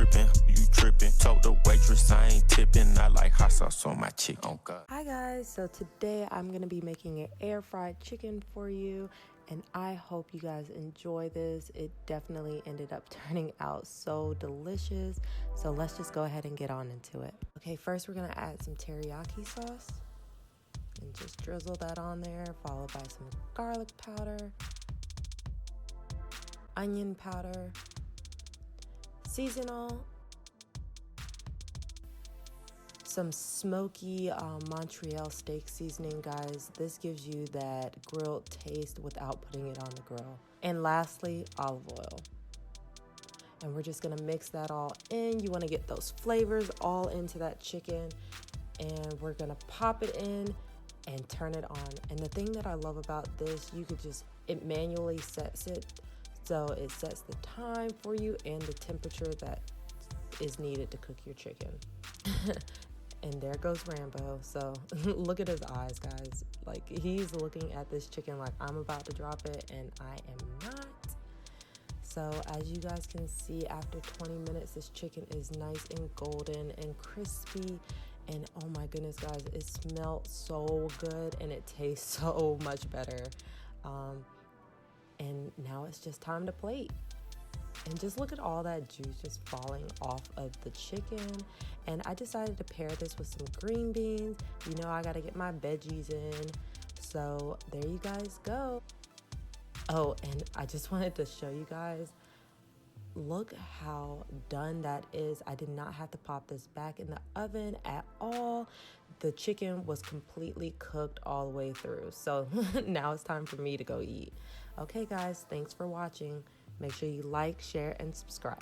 tripping, you tripping. Told the waitress I ain't tipping. I like hot sauce on my chicken. Oh God. Hi guys, so today I'm gonna be making an air fried chicken for you, and I hope you guys enjoy this. It definitely ended up turning out so delicious. So let's just go ahead and get on into it. Okay, first we're gonna add some teriyaki sauce and just drizzle that on there, followed by some garlic powder, onion powder, seasonal, some smoky Montreal steak seasoning, guys. This gives you that grilled taste without putting it on the grill. And lastly, olive oil. And we're just gonna mix that all in. You wanna get those flavors all into that chicken, and we're gonna pop it in and turn it on. And the thing that I love about this, it manually sets it, so it sets the time for you and the temperature that is needed to cook your chicken. And there goes Rambo. So look at his eyes, guys. Like, he's looking at this chicken like I'm about to drop it, and I am not. So as you guys can see, after 20 minutes, this chicken is nice and golden and crispy. And oh my goodness, guys, it smells so good and it tastes so much better. And now it's just time to plate. And just look at all that juice just falling off of the chicken. And I decided to pair this with some green beans. You know, I gotta get my veggies in. So there you guys go. Oh, and I just wanted to show you guys, look how done that is. I did not have to pop this back in the oven at all. The chicken was completely cooked all the way through. So now it's time for me to go eat. Okay, guys, thanks for watching. Make sure you like, share, and subscribe.